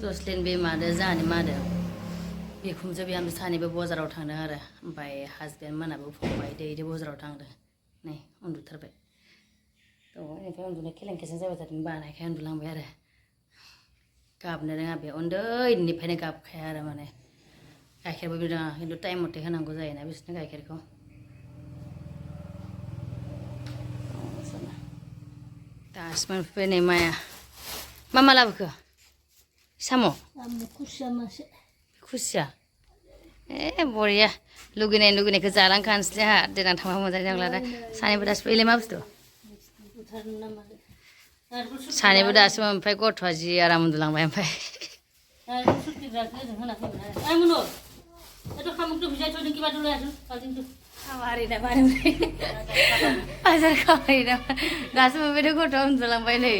जसलिन बे मादो जाहानि मादो बिखुमजो बिहामजो सानैबो बाजाराव थांदों आरो ओमफ्राय हासबेन्ड मोनाबो फंबाय दैदो बाजाराव थांदों नै उन्दुथारबाय दहायनिफ्राय उन्दुनाय खेलेंखेजें जाबाय थादों बानायखाय उन्दुलांबाय आरो गाबनो रोङा बे उन्दैनिफ्रायनो गाबखाया आरो माने गाइखेरबो रोङा खिन्थु टाइम मथे होनांगौ जायोना बिसोरनो गाइखेरखौ दासो मोनफैबाय नै माया मा मा लाबोखो साम' khusia masih खुसिया ए बरिया लुगैनायखौ जालांखानोसै आंहा देनां थांबा मोजां जागोन आरो सानैबो दासो फैलै मा बुस्थु सानैबो दासो ओमफ्राय गथ'आ जि आराम उन्दुलांबाय ओमफ्राय बाजार खामायना दासो मोनबाय गथ'आ उन्दुलांबाय नै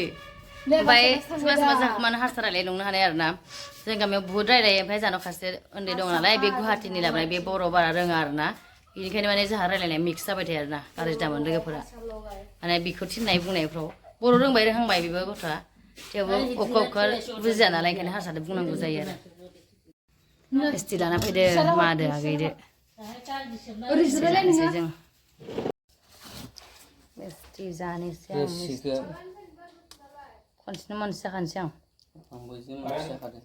ओमफ्राय सोरबा सोरबा जाखोमानो हारसारायलाय नंनो हानाय आरो ना जों गामियाव बुहुद रायलायो ओमफ्राय जानाव खासे उन्दै दं नालाय बे गुवाहाटीनि लाबोनाय बे बर' बारा रोङा आरो ना बेनिखायनो माने जोंहा रायलायनाया मिक्स जाबाय थायो आरो ना गाज्रि दामोन लोगोफोरा माने बेखौ थिननाय बुंनायफ्राव बर' रोंबाय रोंहांबाय बेबो गथ'आ थेवबो अबेखौबा बुजिया नालाय ओंखायनो हारसादो बुंनांगौ जायो आरो मिस्थि लाना फैदो मादो आगैदो जानोसै जों मिस्थि जानोसै आं मिस्थि खनसेनो मोनसे जाखानोसै आं आंबो जि मोनसे जाखादों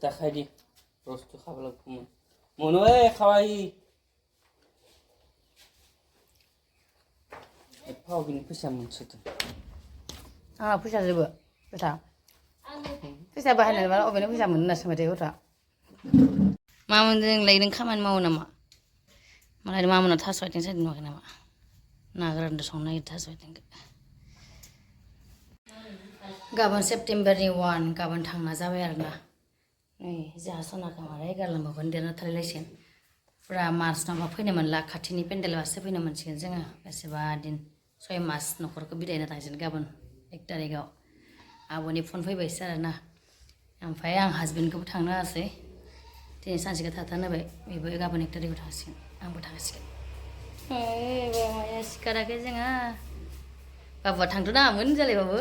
दाखायदि रसथ' खाब्ला मोनो खावाइ एफा अबेनि फैसा मोनसोदों आंहा फैसा जोबो फैसा बाहायनाय मा अबेनो फैसा मोनो होनना सोंबाय थायो गथ'आ मा मोनदों नोंलाय नों खामानि मावो नामा मालाय मामोना थास' आथिं सायदों नुवाखै नामा ना गोरानजों संनो नागिरदों थास' आथिंखौ गाबोन सेप्तेम्बरनि 1 गाबोन थांना जाबाय आरो ना नै जोंहा सनाखौ मारै गारलांबावगोन देरना थालायलायसिगोन फुरा मार्च नावबा फैनो मोनला खाथिनि पेन्डेलबासो फैनो मोनसिगोन जोङो बेसेबा दिन 6 मास न'खरखौ बिदायना थांसिगोन गाबोन 1 तारिखआव आब'नि फन फैबायसो आरो ना ओमफ्राय आं हासबेन्डखौबो थांनो होआसै दिनै सानसेखौ थाथारनो होबाय बेबो गाबोन 1 तारिखआव थांसिगोन आंबो थांसिगोन माया सिखाराखै जोंहा बाबुआ थांथ' नाङामोन जालायबाबो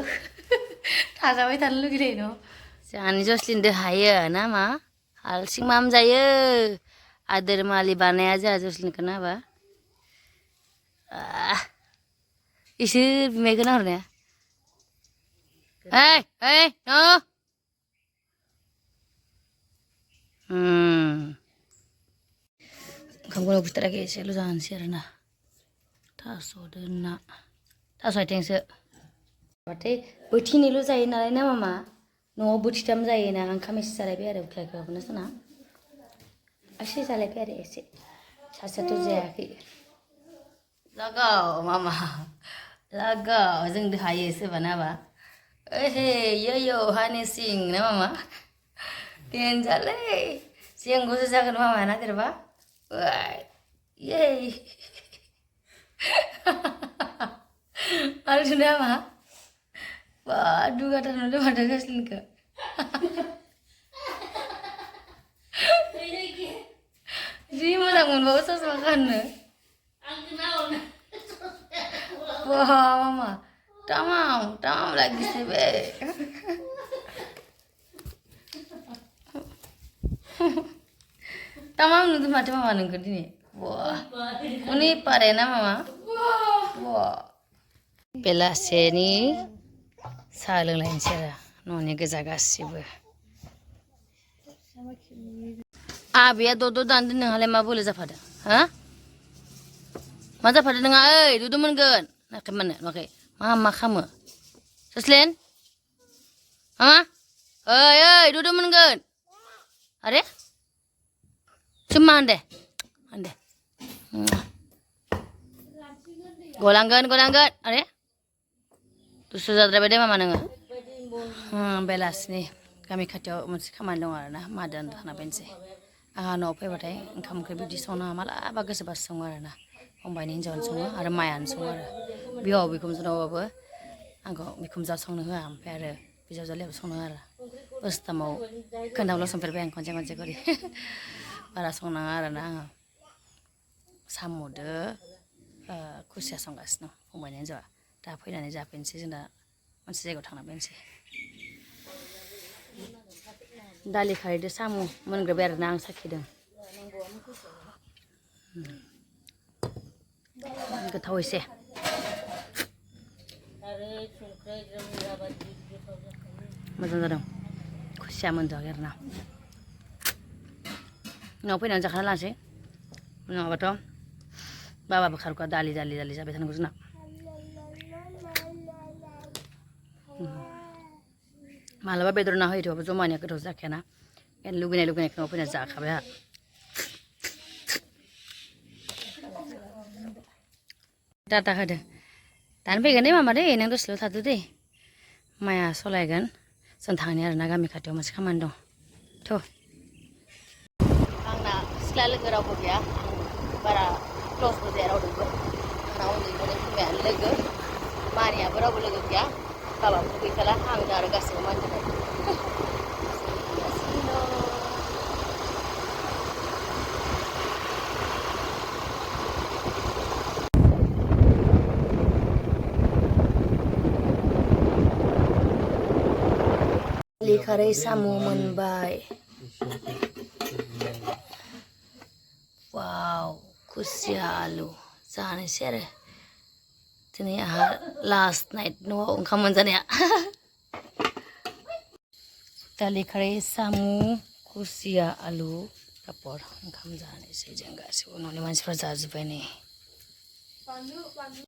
थाजाबाय थानो लुगैलायो न' जोंहानि जसलिनदो हायो ना मा हारसिं माम जायो आदोर मालि बानाया जोंहा जसलिनखौ नाबा इसोर बिमायखौ नाहरनाया ओइ न' ओंखामखौनो उखैथाराखै एसेल' जानोसै आरो ना थास'दो ना थास' आथिंसो बाथाय बोथिनैल' जायो नालाय ना मामा न'आव बोथिथाम जायोना ओंखाम एसे जालायबाय आरो उख्लायखौनो साना एसे जालायबाय आरो एसे सासेयाथ' जायाखै लगाव मामा लगाव जोंदो हायो सोरबा नाबा ओहे यो हानिसिं ना मामा देनजारलै जोंखौसो जागोन मामाया नागिरबा ये आरो सुनो मा बा दुगाथार नुदों माथो जसलिनखौ जि मोजां मोनबावो ससमा गाननो wah mama tamam lagi sih be tamam nuntut mati mama nunggu ini wah ini parena mama wah belaseni saling lain cara noni goजा गासिबो आबैया दद' दानदों नोंहालाय मा बोलो जाफादों हा मा जाफादों नोंहा ओइ दुदु मोनगोन नाखै मानो नाखै मा खामो जसलिन मामा ओइ दुदु मोनगोन आरे cuma ande golangan are दुसु जाद्रायबाय दे मामा नोङो बेलासिनि गामि खाथियाव मोनसे खामानि दं आरोना मादो थाना फैनोसै आंहा न'आव फैबाथाय ओंखाम ओंख्रि बिदि सङो मालाबा गोसोबासो सङो आरोना फंबायनि हिन्जावानो सङो आरो मायानो सङो आरो बिहाव बिखुनजोनावबाबो आंखौ बिखुनजोआ संनो होआ ओमफ्राय आरो बिजावजालियाबो संनो होआ आरो बोसोरथामाव खोन्थामल' संफेरबाय आं खनसे करि बारा संनाङा आरोना आङो साम'दो खुसिया संगासिनो दं फंबायनि हिन्जावा दा फैनानै जाफैनोसै जों दा मोनसे जायगायाव थांना फैनोसै दालि खारैदो साम' मोनग्रोबाय आरोना आं साखिदों गोथाव एसे मोजां जादों खुसिया मोनजाबाय आरोना उनाव फैनानै जाखाना लानोसै नङाबाथ' बाबाबो खारग'आ दालि जाबाय थानांगौ जोंना मालाबा बेदर ना होयो थेवबाबो जमानिया गोथाव जाखायाना लुगैनायखौ न'आव फैना जाखाबाय आंहा टाटा होदो दानो फैगोन दे मामा दे नों दसेल' थादो दे माइया सलायगोन जों थांनि आरोना गामि खाथियाव मोनसे खामानि दं थ' आंना सिख्ला लोगो रावबो गैया बारा क्लसबो जाया रावजोंबो आंना उन्दैनिफ्रायनो बिमायानो लोगो मानियाबो रावबो लोगो गैया बाबाबो गैखाला आंनो आरो गासैबो मानि थाखाय दालि खारै साम' मोनबाय वाव खुसिया आलु जानोसै आरो दिनै आंहा लास्ट नाइट न'आव ओंखाम मोनजानाया दालि खारै साम' खुसिया आलु पापर ओंखाम जानोसै जों गासैबो न'नि मानसिफ्रा जाजोब्बाय नै